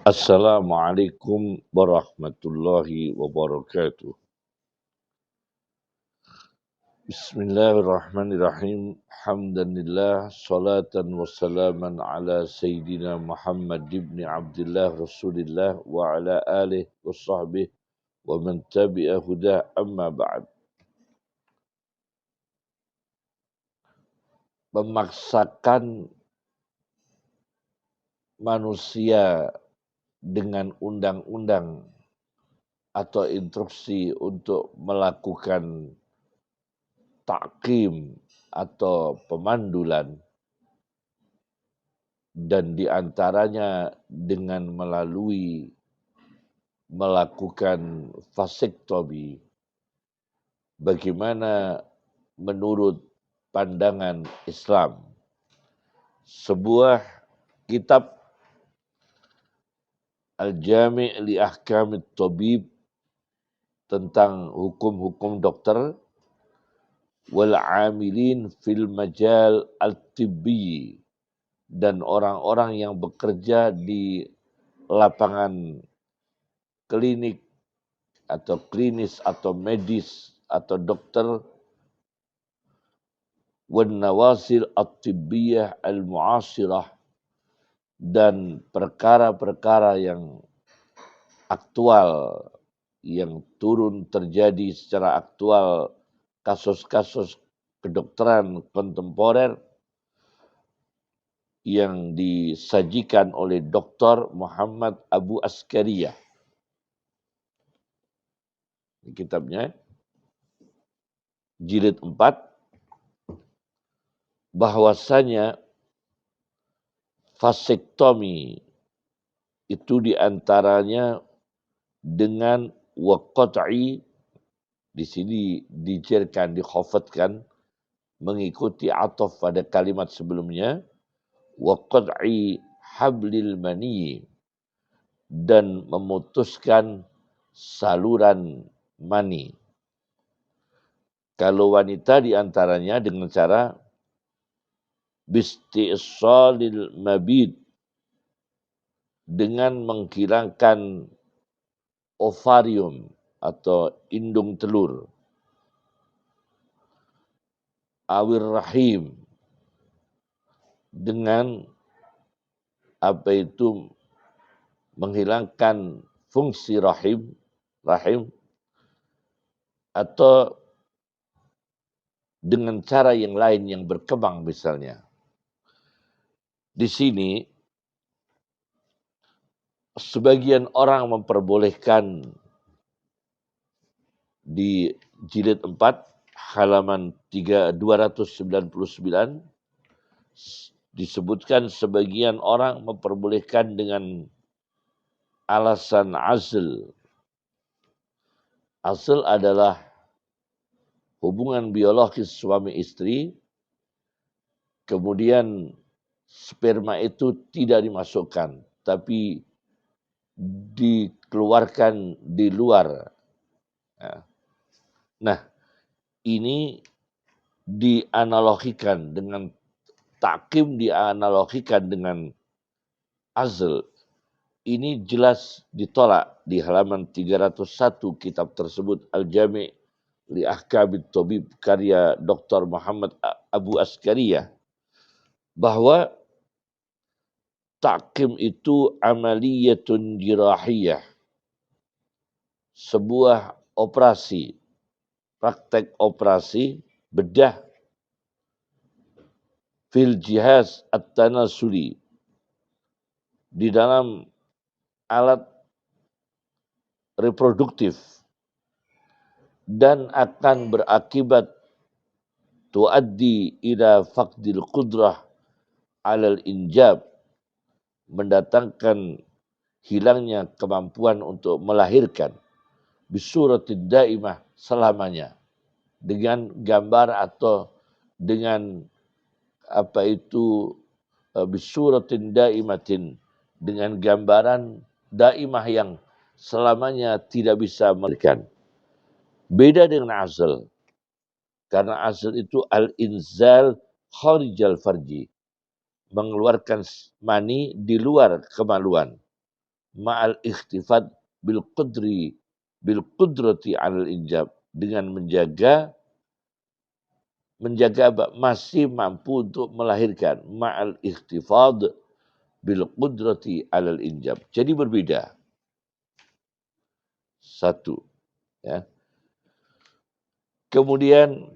Assalamualaikum warahmatullahi wabarakatuh. Bismillahirrahmanirrahim. Alhamdulillah, salatan wassalaman ala Sayyidina Muhammad ibn Abdullah Rasulillah wa ala alihi wa sahbihi wa man tabi'a huda amma ba'd. Memaksakan manusia dengan undang-undang atau instruksi untuk melakukan takim atau pemandulan, dan diantaranya dengan melakukan vasektomi. Bagaimana menurut pandangan Islam? Sebuah kitab Al-Jami' li Ahkamit Tabib tentang hukum-hukum dokter wal amilin fil majal al-tibbi, dan orang-orang yang bekerja di lapangan klinik atau klinis atau medis atau dokter, wan nawasil at-tibbiyah al-mu'asirah, dan perkara-perkara yang aktual yang turun terjadi secara aktual, kasus-kasus kedokteran kontemporer yang disajikan oleh Dr. Muhammad Abu Askariyah. Kitabnya jilid 4, bahwasanya vasektomi itu diantaranya dengan waqat'i, di sini dijerkan, dikhafatkan, mengikuti ataf pada kalimat sebelumnya, waqat'i hablil mani, dan memutuskan saluran mani. Kalau wanita diantaranya dengan cara bisti'salil mabid, dengan menghilangkan ovarium atau indung telur, awir rahim, dengan menghilangkan fungsi rahim, atau dengan cara yang lain yang berkembang misalnya. Di sini sebagian orang memperbolehkan, di jilid 4 halaman 299 disebutkan sebagian orang memperbolehkan dengan alasan azl. Azl adalah hubungan biologis suami istri, kemudian sperma itu tidak dimasukkan, tapi dikeluarkan di luar. Nah, ini dianalogikan dengan takim, dianalogikan dengan azl. Ini jelas ditolak di halaman 301 kitab tersebut, Al-Jami' li Ahkamit Tabib karya Dr. Muhammad Abu Askariyah, bahwa takim itu amaliyatun jirahiyah, sebuah operasi, praktek operasi bedah, fil jihaz at-tanasuli, di dalam alat reproduktif, dan akan berakibat tuaddi ila faqdil qudrah alal injab, mendatangkan hilangnya kemampuan untuk melahirkan, bisuratid daimah, selamanya, dengan gambar atau dengan bisuratin daimatin, dengan gambaran daimah yang selamanya tidak bisa melahirkan. Beda dengan azl, karena azl itu al-inzal kharijal farji, mengeluarkan mani di luar kemaluan. ma'al ikhtifat bil qudrati 'alal injab, dengan menjaga masih mampu untuk melahirkan, ma'al ikhtifad bil qudrati 'alal injab. Jadi berbeda. Satu, ya. Kemudian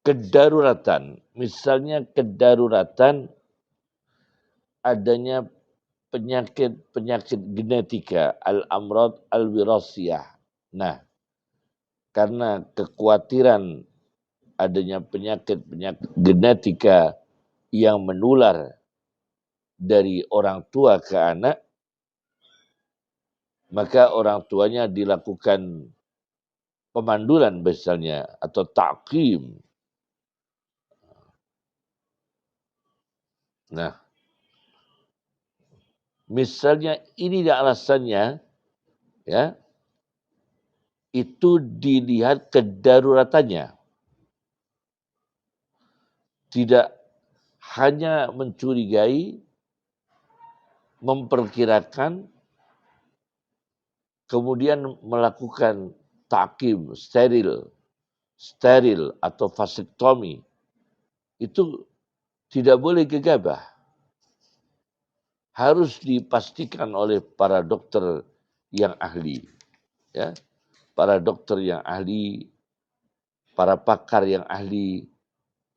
kedaruratan, misalnya kedaruratan adanya penyakit genetika, al-amrad al-wirasiyah. Nah, karena kekhawatiran adanya penyakit genetika yang menular dari orang tua ke anak, maka orang tuanya dilakukan pemandulan misalnya atau ta'qim. Nah, misalnya ini alasannya, ya, itu dilihat kedaruratannya. Tidak hanya mencurigai, memperkirakan, kemudian melakukan takim, steril atau vasektomi. Itu tidak boleh gegabah. Harus dipastikan oleh para dokter yang ahli, ya, para dokter yang ahli, para pakar yang ahli,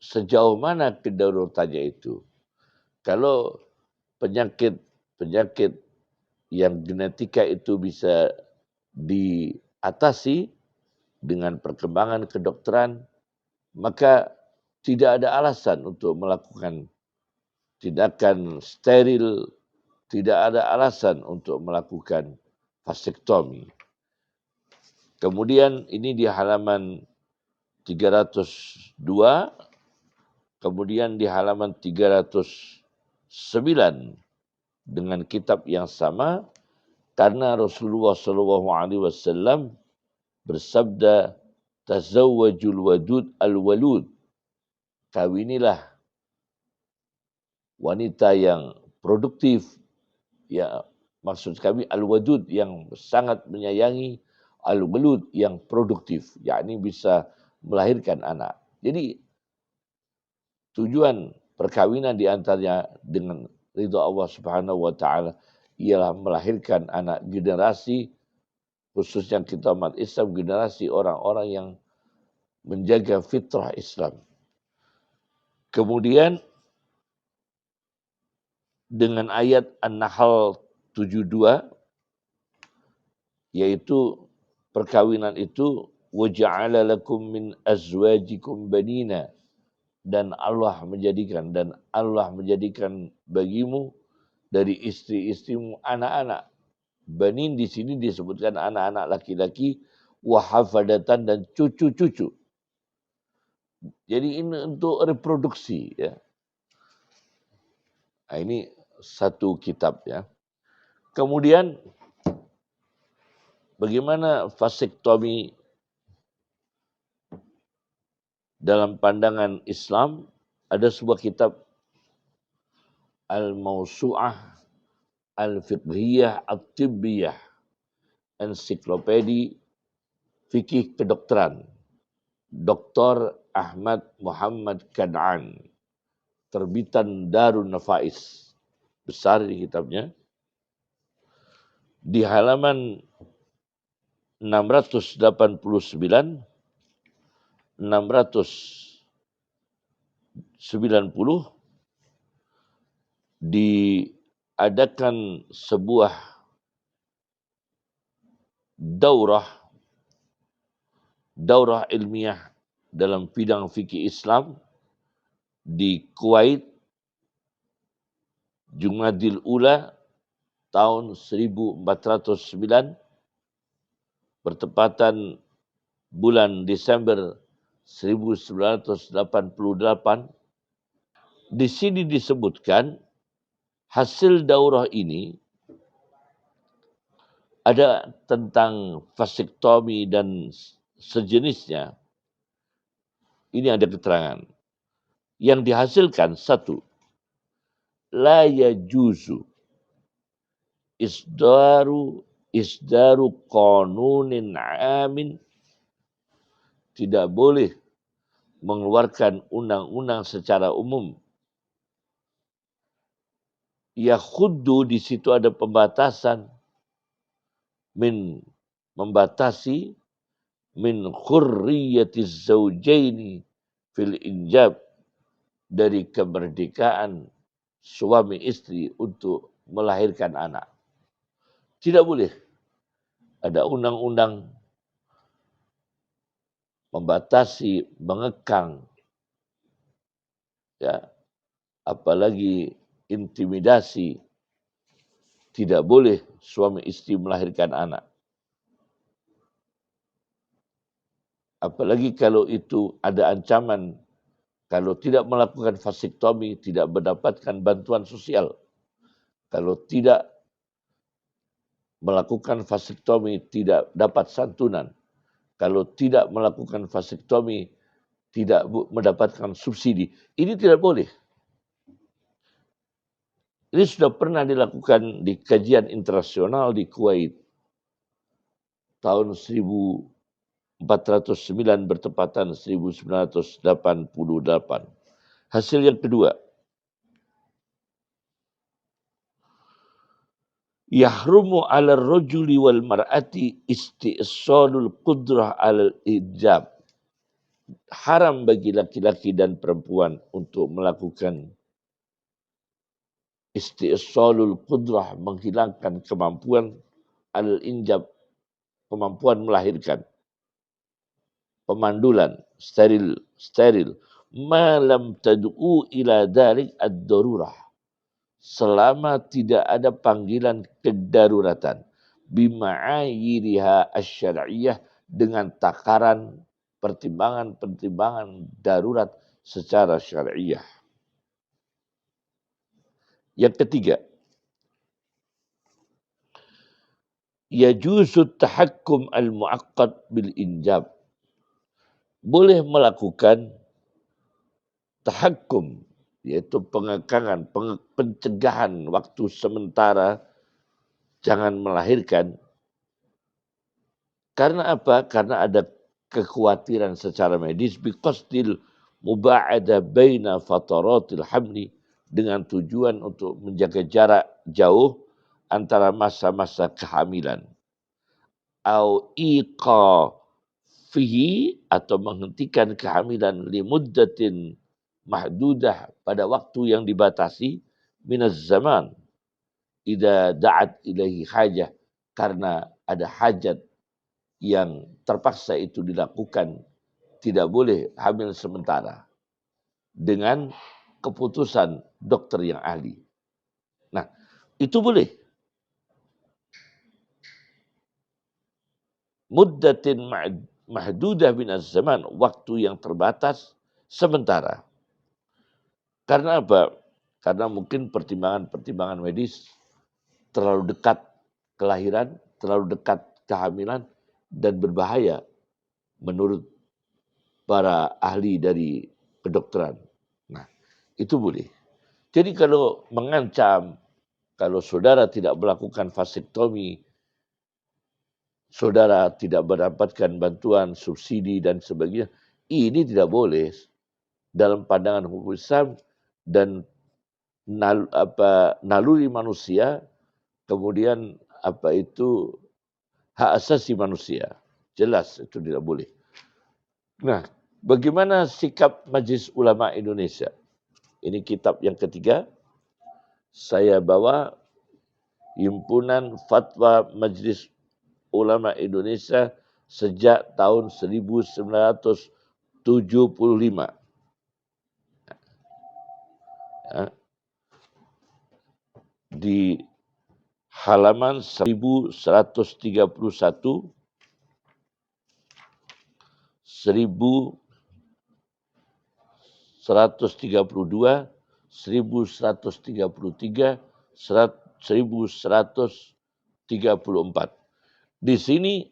sejauh mana kedaruratannya itu. Kalau penyakit yang genetika itu bisa diatasi dengan perkembangan kedokteran, maka tidak ada alasan untuk melakukan tindakan steril, tidak ada alasan untuk melakukan vasektomi. Kemudian ini di halaman 302, kemudian di halaman 309 dengan kitab yang sama, karena Rasulullah SAW bersabda, tazawwajul wadud al-walud, kawinilah wanita yang produktif, ya, maksud kami al-wadud yang sangat menyayangi, al-walud yang produktif, yakni bisa melahirkan anak. Jadi tujuan perkawinan diantaranya dengan ridha Allah Subhanahu wa taala ialah melahirkan anak generasi, khususnya kita umat Islam, generasi orang-orang yang menjaga fitrah Islam. Kemudian dengan ayat An-Nahl 72, yaitu perkawinan itu waja'ala lakum min azwajikum banina, dan Allah menjadikan bagimu dari istri-istrimu anak-anak. Banin di sini disebutkan anak-anak laki-laki, wahafadatan, dan cucu-cucu. Jadi ini untuk reproduksi, ya. Nah, ini satu kitab, ya. Kemudian bagaimana vasektomi dalam pandangan Islam? Ada sebuah kitab Al-Mawsu'ah Al-Fiqhiyah At-Tibbiyah, ensiklopedi fikih kedokteran, Dr. Ahmad Muhammad Kan'an, terbitan Darun Nafais. Besar di kitabnya. Di halaman 689, 690 diadakan sebuah daurah ilmiah dalam bidang fikih Islam di Kuwait, Jumadil Ula tahun 1409, bertepatan bulan Desember 1988. Di sini disebutkan hasil daurah ini ada tentang vasektomi dan sejenisnya. Ini ada keterangan. Yang dihasilkan, satu, la yajuzu isdaru qanunin amin, tidak boleh mengeluarkan undang-undang secara umum. Yakhuddu, di situ ada pembatasan, membatasi min khurriyatiz zaujaini fil injab, dari kemerdekaan suami istri untuk melahirkan anak. Tidak boleh ada undang-undang membatasi, mengekang, ya, apalagi intimidasi. Tidak boleh suami istri melahirkan anak. Apalagi kalau itu ada ancaman, kalau tidak melakukan vasektomi tidak mendapatkan bantuan sosial. Kalau tidak melakukan vasektomi tidak dapat santunan. Kalau tidak melakukan vasektomi tidak mendapatkan subsidi. Ini tidak boleh. Ini sudah pernah dilakukan di kajian internasional di Kuwait tahun 1409 bertepatan 1988. Hasil yang kedua, yahrumu 'ala ar-rajuli wal mar'ati isti'salul qudrah 'alal ijab. Haram bagi laki-laki dan perempuan untuk melakukan isti'salul qudrah, menghilangkan kemampuan al-injab, kemampuan melahirkan, pemandulan, steril, malam tad'u ila dalik ad-darurah, selama tidak ada panggilan kedaruratan, bima'ayiriha asy-syar'iyyah, dengan takaran pertimbangan-pertimbangan darurat secara syariah. Yang ketiga, yajuzu tahakkum al-mu'aqqad bil injab. Boleh melakukan tahakkum, yaitu pengekangan, pencegahan waktu sementara jangan melahirkan. Karena apa? Karena ada kekhawatiran secara medis, biqasdil muba'ada baina fataratil hamli, dengan tujuan untuk menjaga jarak jauh antara masa-masa kehamilan. Au iqa fihi, atau menghentikan kehamilan limuddatin mahdudah, pada waktu yang dibatasi, minaz zaman idza da'at ilaihi hajah, karena ada hajat yang terpaksa itu dilakukan. Tidak boleh hamil sementara dengan keputusan dokter yang ahli. Nah, itu boleh. Muddatin mahdudah minaz zaman, waktu yang terbatas sementara. Karena apa? Karena mungkin pertimbangan medis, terlalu dekat kelahiran, terlalu dekat kehamilan, dan berbahaya menurut para ahli dari kedokteran. Nah, itu boleh. Jadi kalau mengancam, kalau saudara tidak melakukan vasektomi, saudara tidak mendapatkan bantuan, subsidi, dan sebagainya, ini tidak boleh dalam pandangan hukum Islam dan naluri manusia, kemudian hak asasi manusia. Jelas itu tidak boleh. Nah, bagaimana sikap Majelis Ulama Indonesia? Ini kitab yang ketiga. Saya bawa Himpunan Fatwa Majelis Ulama Indonesia sejak tahun 1975. Ya, di halaman 1131, 1132, 1133, 1134. Di sini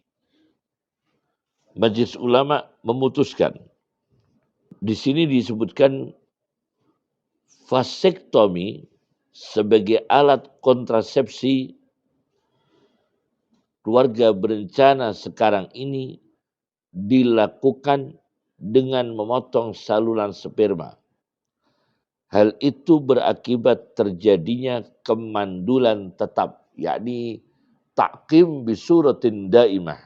Majelis Ulama memutuskan. Di sini disebutkan vasektomi sebagai alat kontrasepsi, keluarga berencana sekarang ini dilakukan dengan memotong saluran sperma. Hal itu berakibat terjadinya kemandulan tetap, yakni takim bisuratin daimah.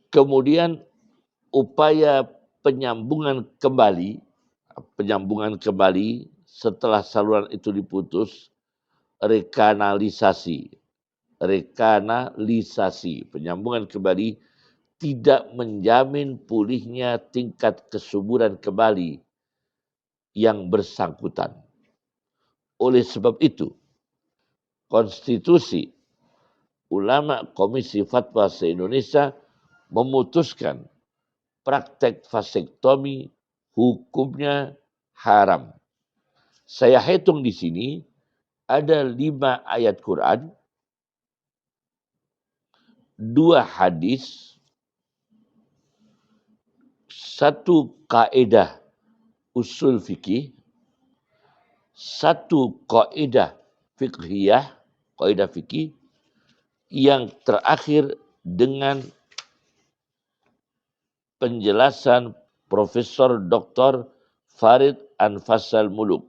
Kemudian upaya penyambungan kembali setelah saluran itu diputus, rekanalisasi, penyambungan kembali tidak menjamin pulihnya tingkat kesuburan kembali yang bersangkutan. Oleh sebab itu, Konstitusi Ulama Komisi Fatwa se-Indonesia memutuskan praktek vasektomi hukumnya haram. Saya hitung di sini ada 5 ayat Quran, 2 hadis, 1 kaidah usul fikih, 1 kaidah fiqhiyah, kaidah fikih, yang terakhir dengan penjelasan Profesor Dr. Farid Anfasal Muluk.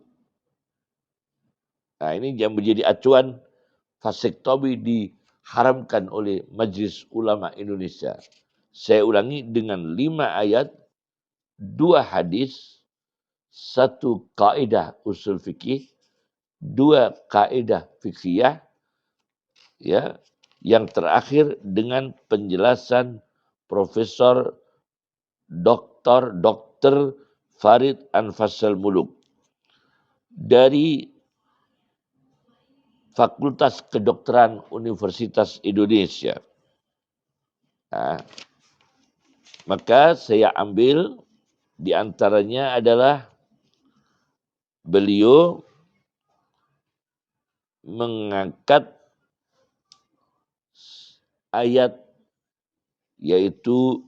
Nah, ini yang menjadi acuan vasektomi diharamkan oleh Majelis Ulama Indonesia. Saya ulangi, dengan 5 ayat, 2 hadis, 1 kaidah usul fikih, 2 kaidah fiqhiyah, ya, yang terakhir dengan penjelasan Profesor Dr. Farid Anfasal Muluk dari Fakultas Kedokteran Universitas Indonesia. Nah, maka saya ambil di antaranya adalah beliau mengangkat ayat yaitu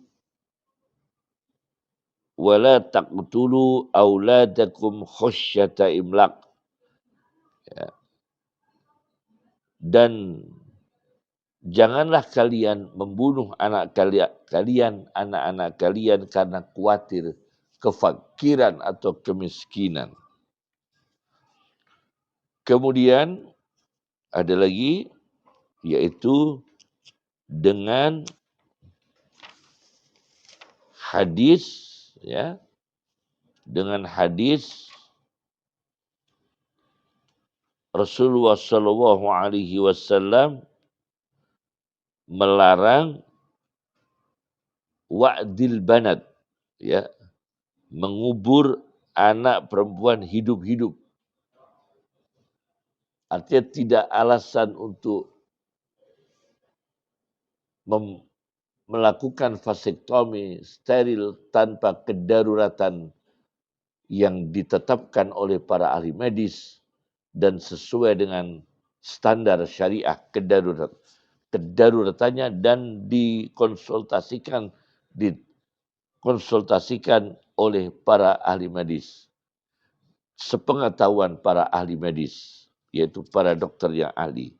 wala taqtulu auladakum khasyata imlaq. Ya. Dan janganlah kalian membunuh anak-anak kalian karena khawatir kefakiran atau kemiskinan. Kemudian ada lagi yaitu dengan hadis, ya, dengan hadis Rasulullah Shallallahu Alaihi Wasallam melarang wa'dil banat, ya, mengubur anak perempuan hidup-hidup. Artinya tidak alasan untuk melakukan vasektomi steril tanpa kedaruratan yang ditetapkan oleh para ahli medis dan sesuai dengan standar syariah kedaruratannya dan dikonsultasikan oleh para ahli medis, sepengetahuan para ahli medis, yaitu para dokter yang ahli.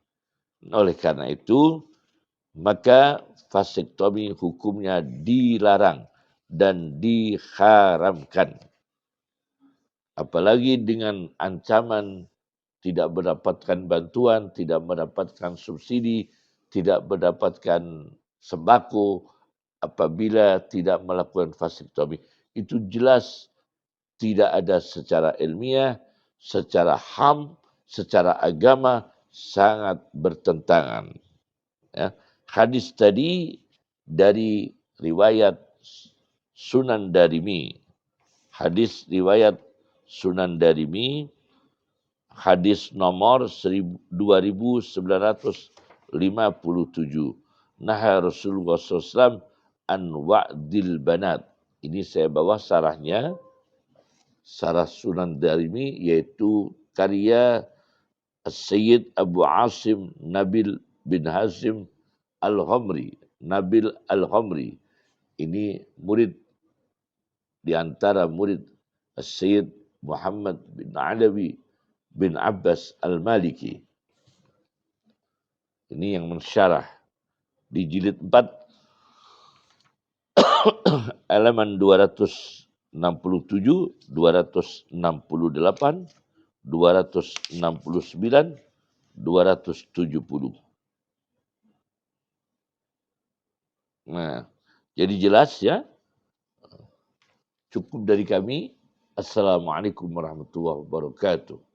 Oleh karena itu, maka vasektomi hukumnya dilarang dan diharamkan. Apalagi dengan ancaman tidak mendapatkan bantuan, tidak mendapatkan subsidi, tidak mendapatkan sembako apabila tidak melakukan vasektomi. Itu jelas tidak ada secara ilmiah, secara HAM, secara agama sangat bertentangan. Ya. Hadis tadi dari riwayat Sunan Darimi. Hadis riwayat Sunan Darimi, hadis nomor 2957. Nah Rasulullah SAW an wa'dil banat. Ini saya bawa sarahnya, sarah Sunan Darimi, yaitu karya Sayyid Abu Asim Nabil bin Hazim Al-Ghamri. Nabil Al-Ghamri. Ini murid di antara murid As-Sayyid Muhammad bin Alawi bin Abbas Al-Maliki. Ini yang mensyarah di jilid 4 halaman 267, 268, 269, 270. Nah, jadi jelas ya. Cukup dari kami. Assalamualaikum warahmatullahi wabarakatuh.